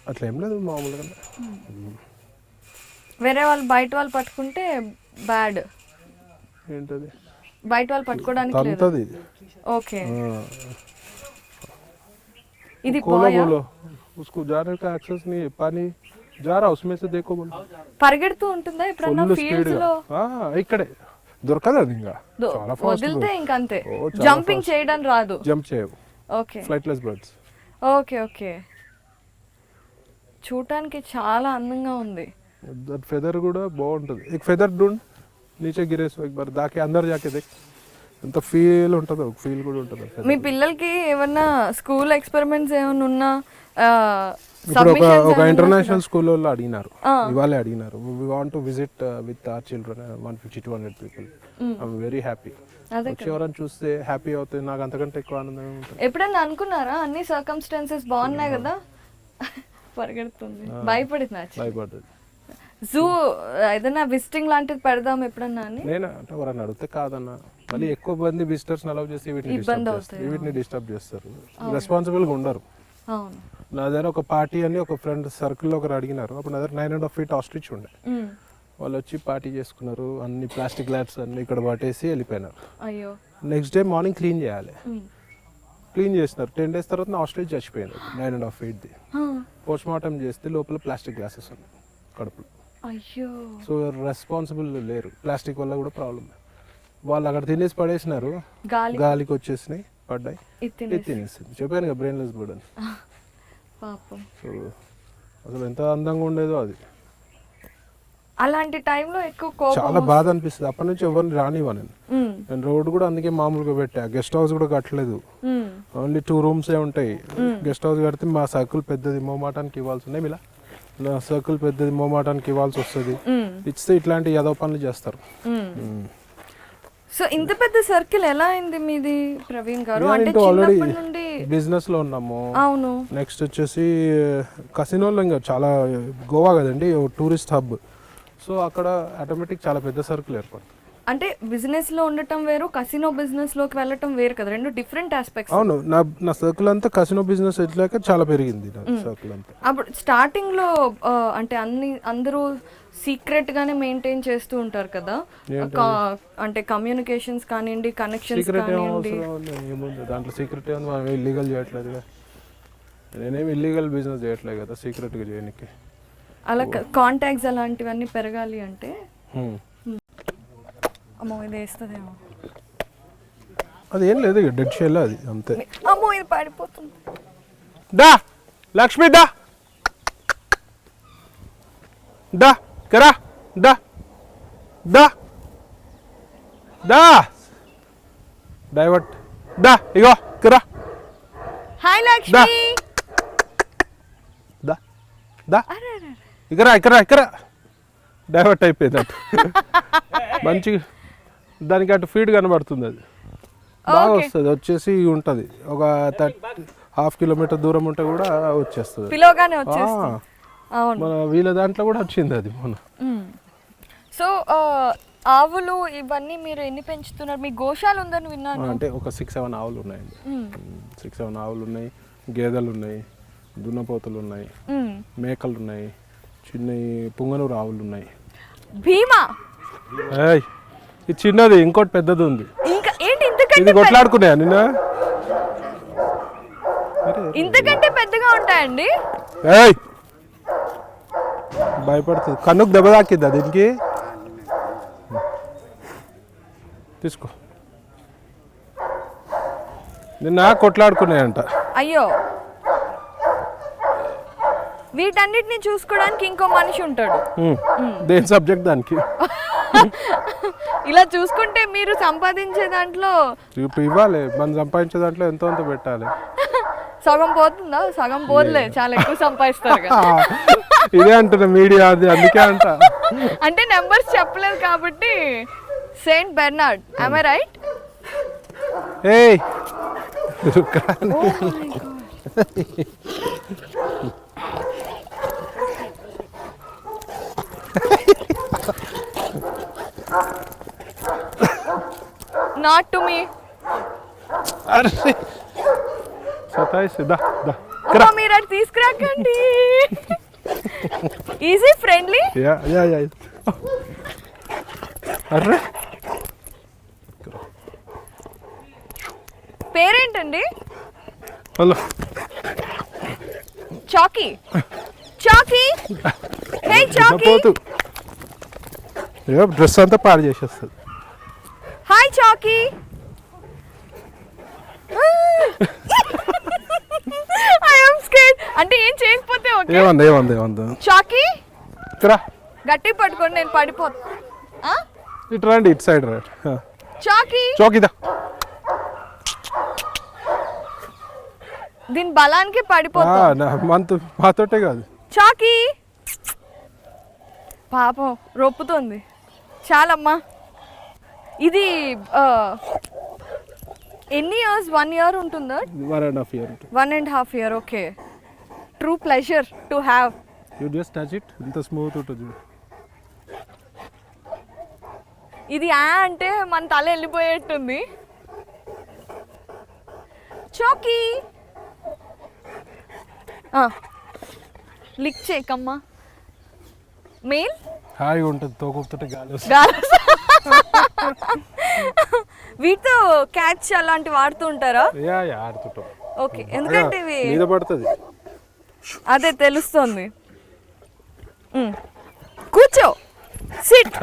అట్లా ఏం లేదు మామూలుగా. వేరే వాళ్ళు బయట వాళ్ళు పట్టుకుంటే బ్యాడ్, ఏంటది బయట వాళ్ళు పట్టుకోవడానికి లేదు. తంతది. ఓకే, ఇది खोलो బాయ్ बोलो उसको जाने का एक्सेस नहीं है, पानी जा रहा उसमें से देखो बोलो. పరిగెడుతూ ఉంటుందా ఎప్పుడన్నా ఫుల్ ఫీల్డ్స్ స్పీడ్ లో? ఇక్కడే దొరకదు అది, ఇంకా చాలా ఫాస్ట్ వదిలితే ఇంకంతే, ఓ, చాలా జంపింగ్ చేయడం రాదు. జంప్ చేయవు, okay flightless birds. Okay okay, చూడటానికి చాలా అందంగా ఉంది. దట్ ఫెదర్ కూడా బాగుంటుంది. एक फेदर ढूंढ नीचे गिरे सो एक बार जाके अंदर जाके देख, ఎంత ఫీల్ ఉంటుందో, ఒక ఫీల్ కూడా ఉంటుంది. మీ పిల్లలకి ఏమన్నా స్కూల్ ఎక్స్పెరిమెంట్స్ ఏమైనా ఉన్నా ఇప్పుడు ఒక ఇంటర్నేషనల్ స్కూల్ వాళ్ళు అడిగినారు, ఇవాళే అడిగినారు, we want to visit with our children 150-200 people. I'm very happy. ఎవరైనా చూస్తే హ్యాపీ అవుతుంది, నాకు అంతకంటే ఎక్కువ ఆనందంగా ఉంటుంది. ఎప్పుడన్నా అనుకున్నారా అన్ని సర్కమ్స్టాన్సెస్ బాగున్నాయి కదా పరిగెడుతుంది, భయపడుతుంది. జూ ఏదైనా విజిటింగ్ లాంటిది పెడదాం ఎప్పుడన్నా అని నేను అంటే ఎవరన్నా అడిగితే కాదన్నా, మళ్ళీ ఎక్కువ మంది విజిటర్స్ అలౌ చేసి వీటిని డిస్టర్బ్ చేస్తారు, రెస్పాన్సిబుల్గా ఉండరు. నా దగ్గర ఒక పార్టీ అని ఒక ఫ్రెండ్ సర్కిల్లో ఒకరు అడిగినారు, అప్పుడు నా దగ్గర 9.5 feet ఆస్ట్రిచ్ ఉండే, వాళ్ళు వచ్చి పార్టీ చేసుకున్నారు, అన్ని ప్లాస్టిక్ గ్లాడ్స్ అన్ని ఇక్కడ పట్టేసి వెళ్ళిపోయినారు. నెక్స్ట్ డే మార్నింగ్ క్లీన్ చేయాలి, క్లీన్ చేసినారు. 10 days తర్వాత నా ఆస్ట్రిచ్ చచ్చిపోయింది 9.5 feet. పోస్ట్ మార్టం చేస్తే లోపల ప్లాస్టిక్ గ్లాసెస్ ఉన్నాయి కడుపులో. సో రెస్పాన్సిబుల్ లేరు, ప్లాస్టిక్ వల్ల కూడా ప్రాబ్లం. వాళ్ళు అక్కడ తినేసి పడేసినారు, గాలికి వచ్చేసినాయి, పడ్డాయి, తినేసింది. చెప్పాను కదా బ్రెయిన్లెస్ బర్డ్ అని. సో అసలు ఎంత అందంగా ఉండేదో అది. అలాంటి టైంలో ఎక్కువ చాలా బాధ అనిపిస్తుంది. అప్పటి నుంచి ఎవరిని రానివ్వను నేను రోడ్డు కూడా అందుకే మామూలుగా పెట్టా. గెస్ట్ హౌస్ కూడా కట్టలేదు, ఓన్లీ 2 rooms ఉంటాయి. గెస్ట్ హౌస్ కడితే మా సర్కిల్ పెద్దది, మోమాటానికి ఇవ్వాల్సి ఉన్నాయి, ఇలా నా సర్కిల్ పెద్దది, మోమాటానికి ఇవ్వాల్సి వస్తుంది. ఇస్తే ఇట్లాంటి ఏదో పనులు చేస్తారు. సో ఇంత పెద్ద సర్కిల్ ఎలా అయింది మీది ప్రవీణ్ గారు? అంటే ఆల్రెడీ చిన్నప్పటి నుండి బిజినెస్ లో ఉన్నాము. అవును. నెక్స్ట్ వచ్చేసి కసినోలో ఇంకా చాలా గోవా కదండి టూరిస్ట్ హబ్, సో అక్కడ ఆటోమేటిక్ చాలా పెద్ద సర్కిల్ ఏర్పడుతుంది. అంటే బిజినెస్ లో ఉండటం వేరు, కసినో బిజినెస్ లోకి వెళ్ళటం వేరు కదా, రెండు డిఫరెంట్ ఆస్పెక్ట్స్. అవును, నా సర్కిల్ అంతా కసినో బిజినెస్ వచ్చాక చాలా పెరిగింది నా సర్కిల్ అంతా. అప్పుడు స్టార్టింగ్ లో అంటే అందరూ సీక్రెట్ గానే మెయింటైన్ చేస్తూ ఉంటారు కదా, అంటే కమ్యూనికేషన్స్ కానివ్వండి, కనెక్షన్స్ కానివ్వండి. దాంట్లో సీక్రెట్ ఏమో ఇల్లీగల్ చేయట్లేదు, నేనేమి ఇల్లీగల్ బిజినెస్ చేయట్లేదు కదా సీక్రెట్ గా చేయడానికి. అలా కాంటాక్ట్స్ అలాంటివన్నీ పెరగాలి అంటే అమ్మో ఇది వేస్తుందేమో, అది ఏం లేదు, డెడ్ షెల్ అది అంతే. అమ్మో ఇది పడిపోతుంది. దా లక్ష్మి దా దా కరా దా దా దా డైవర్ట్ దా ఇగో కరా. హాయ్ లక్ష్మి. దా దా ఇక్కడ ఇక్కడ ఇక్కడ డైవర్ట్ అయిపోయింది అటు. మంచిగా దానికి అటు ఫీడ్ కనబడుతుంది, అది బాగా వస్తుంది. వచ్చేసి ఉంటుంది ఒక 1/2 kilometer దూరం ఉంటే కూడా వచ్చేస్తుంది, పిలవగానే వచ్చేస్తుంది. మన వీళ్ళ దాంట్లో కూడా వచ్చింది అది మొన్న. సో ఆవులు ఇవన్నీ మీరు ఎన్ని పెంచుతున్నారు? మీ గోశాల ఉందని విన్నాను. అంటే ఒక 6-7 ఆవులు ఉన్నాయండి. 6-7 ఆవులు ఉన్నాయి, గేదెలు ఉన్నాయి, దున్నపోతులు ఉన్నాయి, మేకలు ఉన్నాయి, చిన్న పుంగనూరు ఆవులు ఉన్నాయి. భీమా ఇది చిన్నది, ఇంకోటి పెద్దది ఉంది. ఇంకా ఏంటి ఇంతకంటే ఇది కొట్లాడుకున్నాయా నిన్న? ఇంతకంటే పెద్దగా ఉంటాయండి. భయపడుతుంది, కన్నుకు దెబ్బ తాకిద్దా దీనికి? తీసుకో. నిన్న కొట్లాడుకున్నాయంట. అయ్యో, వీటన్నిటిని చూసుకోవడానికి ఇంకో మనిషి ఉంటాడు. దేని సబ్జెక్ట్ దానికి. ఇలా చూసుకుంటే మీరు సంపాదించే దాంట్లో ఇవ్వాలి, మనం సంపాదించే దాంట్లో ఎంతో అంత పెట్టాలి. సగం పోతుందా? సగం పోదులే, చాలా ఎక్కువ సంపాదిస్తారు. ఇదే అంటున్నా మీడియా, అది అందుకే అంట. అంటే నెంబర్స్ చెప్పలేదు కాబట్టి. Saint Bernard, am I right? ఏయ్ Not to me. అరే సతాయిస్ దా దా అమ్మా మీరు అది తీసుకురాక. అడగండి. Easy friendly. యా అర్రే పేరేంటండి? హలో చాకీ. హే చాకీ. పోతు డ్రెస్ అంతా పాడు చేసేస్తుంది. Hi Chaki. I am scared. అంటే ఏం చేయకపోతే ఓకే. ఏమంది చాకీ ఇక్కడ గట్టి పట్టుకొని నేను పడిపోతా. ఇటు రండి, ఇటు సైడ్ రా. చౌకీదా దీని బలానికి పడిపోతా. మాతోటే కాదు. చాకీ పాపం రొప్పుతుంది. చాలమ్మా. ఇది ఎన్ని ఇయర్స్? 1 year ఉంటుందా? 1.5 years. 1.5 years. Okay. True pleasure to have. You just touch it. ఇంత స్మూత్ ఉంటుంది. ఇది అంటే మన తల వెళ్ళిపోయేట్టుంది. చాకీ లిక్ చేయకమ్మా. మెయిల్ హాయిగా ఉంటుంది. తోకొస్తుంటే గాలి. వీటితో క్యాచ్ అలాంటివి వాడుతూ ఉంటారా? ఆడుతుంటాం. ఓకే. ఎందుకంటే ఇవి మీద పడుతుంది. అదే తెలుస్తుంది. కూర్చో. సిట్.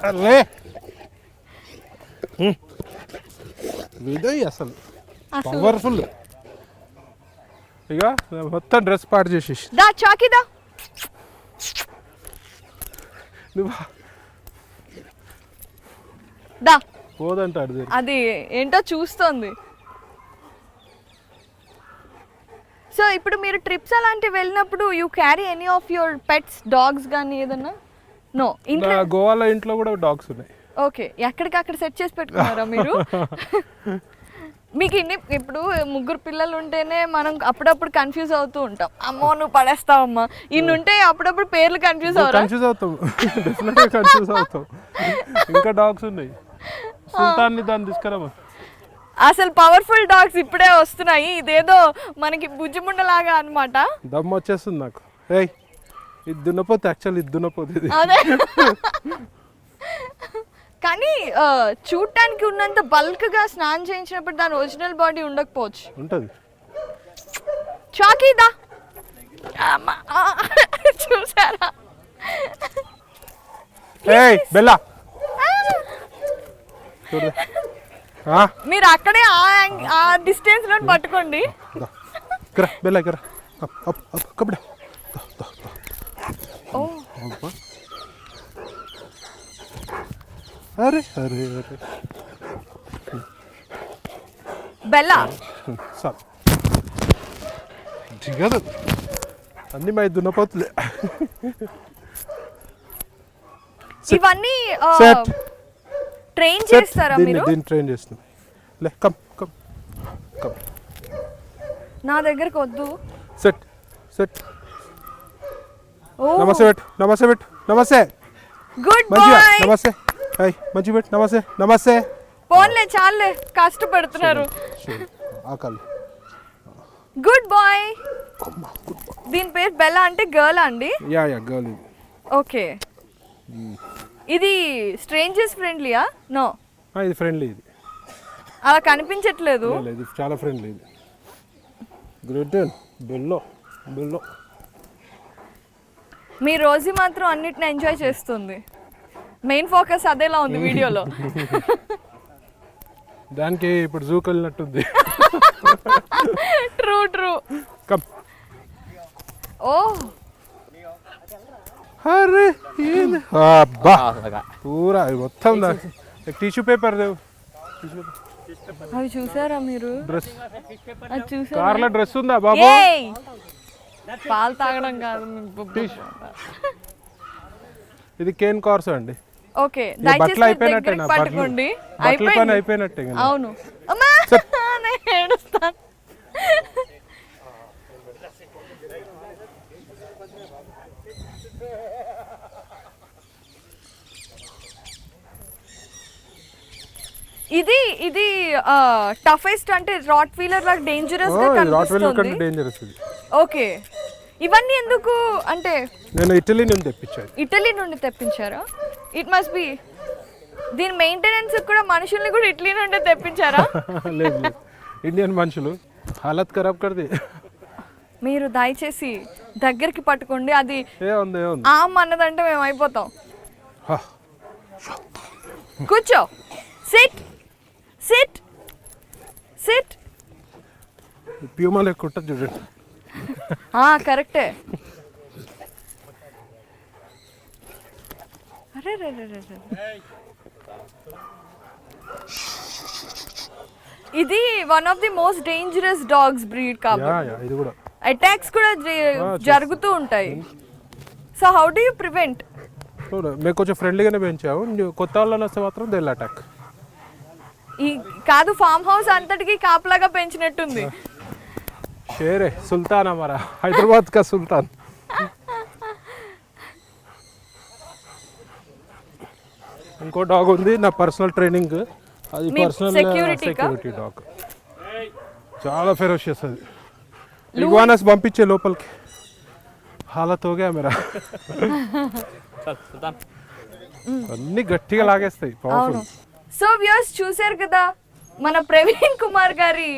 అరే విదయ్ అసలు పవర్ఫుల్. ఇక మొత్తం డ్రెస్ పాడు చేసేసి. దా చాకీదా. దా పోదంటాడు. అది ఏంటో చూస్తోంది. సో ఇప్పుడు మీరు ట్రిప్స్ అలాంటివి వెళ్ళినప్పుడు you carry any of your pets, dogs కానీ ఏదన్నా? నో. గోవాలో ఇంట్లో కూడా డాగ్స్ ఉన్నాయి. ఓకే. ఎక్కడికక్కడ సెట్ చేసి పెట్టుకున్నారా మీరు? మీకు ఇప్పుడు 3 పిల్లలు ఉంటేనే మనం అప్పుడప్పుడు కన్ఫ్యూజ్ అవుతూ ఉంటాం. అమ్మో నువ్వు పడేస్తావమ్మా. ఇన్ని ఉంటే అప్పుడప్పుడు పేర్లు కన్ఫ్యూజ్ అవుతాం. కన్ఫ్యూజ్ అవుతాం. ఇంకా డాగ్స్ ఉన్నాయి. సుల్తాన్ని దాన్ని తీసుకురామా. అసలు పవర్ఫుల్ డాగ్స్ ఇప్పుడే వస్తున్నాయి. ఇదేదో మనకి బుజ్జిముండలాగా అన్నమాట. దమ్ము వచ్చేస్తుంది నాకు. ఇది దున్నపోతే యాక్చువల్ ఇది దున్నపోతే. అదే. కానీ చూడటానికి ఉన్నంత బల్క్ గా స్నానం చేయించినప్పుడు దాని ఒరిజినల్ బాడీ ఉండకపోవచ్చు. ఉంటది. చాకీదా. చూసారా? బెల్లా మీరు అక్కడే ఆ డిస్టెన్స్ లో పట్టుకోండి. బెల్లా కబడా. అరే అరే అరే బెల్లా సార్ దిగదు. అన్ని మా దున్నపోతులే. ఇవన్నీ ట్రైన్ చేస్తారా మీరు? దీన్ని ట్రైన్ చేస్తున్నాం. లే కమ్ కమ్ కమ్. నా దగ్గరకు వద్దు. Set set. నమస్తే పెట్టు. నమస్తే. Good boy. నమస్తే. మంచి పెట్టు. నమస్తే. పోన్లే చాలే, కష్టపడుతున్నారు. ఆకలి. Good boy. దీని పేరు బెల్లా. అంటే గర్ల్ అండి? Yeah girl. ఓకే. ఇది స్ట్రేంజర్స్ ఫ్రెండ్లీయా? నో. ఇది ఫ్రెండ్లీ. ఇది అలా కనిపించట్లేదు. ఇది చాలా ఫ్రెండ్లీ. ఇది గ్రేట్ బెల్లో. మీ రోజు మాత్రం అన్నిటిని ఎంజాయ్ చేస్తుంది. మెయిన్ ఫోకస్ అదేలా ఉంది వీడియోలో. దానికి ఇప్పుడు జూకి వెళ్ళినట్టుంది. ట్రూ. కమ్. ఓ అరే అబ్బా పూరా మొత్తం టిష్యూ పేపర్ దేవు. అవి చూసారా మీరు? డ్రెస్ చూసారా? కార్లో డ్రెస్ ఉందా బాబు? పాలు తాగడం కాదు. ఇది కేన్ కార్స్ అండి. ఓకే. బట్టలు అయిపోయినట్టే. పట్టుకోండి. అయిపోయినట్టే. అవును. అమ్మా నేను ఏడుస్తాను. ఇది ఇది టఫెస్ట్ అంటే రాట్ వీలర్ లాగా డేంజరస్ గా రాట్ వీలర్ కనిపిస్తుంది. కంటే డేంజరస్ ఇది. ఓకే, ఇవన్నీ ఎందుకు అంటే నేను ఇటలీ నుంచి తెప్పించాను. ఇటలీ నుండి తెప్పించారా? ఇట్ మస్ట్ బి దీని మెయింటెనెన్స్ కూడా మనుషుల్ని కూడా ఇటలీ నుండి తెప్పించారా? లేదు లేదు, ఇండియన్ మనుషులు హాలత్ ఖరాబ్ కర్ది. మీరు దయచేసి దగ్గరికి పట్టుకోండి, అది ఏముంది ఆమ్ అన్నదంటే మేము అయిపోతాం. హా. కూర్చో, సిట్ సిట్ సిట్. ప్యూమా లెక్క ఉంటుంది చూడండి. కరెక్టే. అరే రే రే రే రే. ఇది one of the most dangerous dogs breed కాబట్టి ఇది కూడా అటాక్స్ కూడా జరుగుతూ ఉంటాయి. So how do you prevent? మేము కొంచెం ఫ్రెండ్లీగానే పెంచాము. కొత్త వాళ్ళని వస్తే మాత్రం దే అటాక్. ఈ కాదు, ఫామ్ హౌస్ అంతటికి కాపలాగా పెంచినట్టుంది. షేరే సుల్తాన్ హమారా, హైదరాబాద్ కా సుల్తాన్. ఇంకో డాగ్ ఉంది నా పర్సనల్ ట్రైనింగ్, అది మీ పర్సనల్ security కా? Security dog. చాలా ఫెరోషియస్ అది. ఇగ్వానాస్ పంపించే లోపలికి హాలత్ హోగా మేరా. అన్ని గట్టిగా లాగేస్తాయి, పవర్ఫుల్. సో వ్యూయర్స్ చూశారు కదా మన ప్రవీణ్ కుమార్ గారి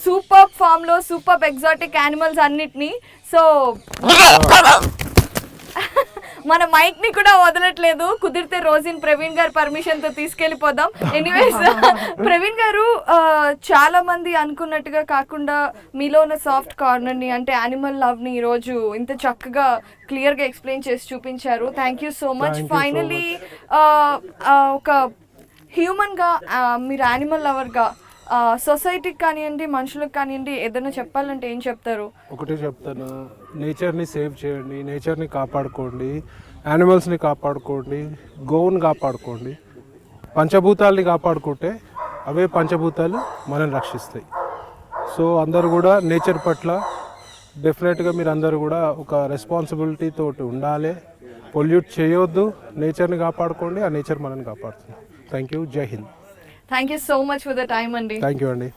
సూపర్ ఫామ్ లో సూపర్ ఎగ్జాటిక్ యానిమల్స్ అన్నిటినీ. సో మన మైక్ ని కూడా వదలట్లేదు, కుదిరితే రోజీన్ ప్రవీణ్ గారి పర్మిషన్ తో తీసుకెళ్లిపోదాం. ఎనీవేస్ ప్రవీణ్ గారు చాలా మంది అనుకున్నట్టుగా కాకుండా మీలో ఉన్న సాఫ్ట్ కార్నర్ ని అంటే యానిమల్ లవ్ ని ఈ రోజు ఇంత చక్కగా క్లియర్ గా ఎక్స్ప్లెయిన్ చేసి చూపించారు. Thank you so much. Finally ఒక హ్యూమన్ గా మీరు యానిమల్ లవర్ గా సొసైటీకి కానివ్వండి మనుషులకు కానివ్వండి ఏదైనా చెప్పాలంటే ఏం చెప్తారు? ఒకటే చెప్తాను, నేచర్ని సేవ్ చేయండి, నేచర్ని కాపాడుకోండి, యానిమల్స్ని కాపాడుకోండి, గోవుని కాపాడుకోండి. పంచభూతాల్ని కాపాడుకుంటే అవే పంచభూతాలు మనల్ని రక్షిస్తాయి. సో అందరూ కూడా నేచర్ పట్ల డెఫినెట్గా మీరు అందరూ కూడా ఒక రెస్పాన్సిబిలిటీ తోటి ఉండాలి. పొల్యూట్ చేయొద్దు, నేచర్ని కాపాడుకోండి, ఆ నేచర్ మనల్ని కాపాడుతుంది. Thank you. జై హింద్. Thank you so much for the time అండి. థ్యాంక్ యూ అండి.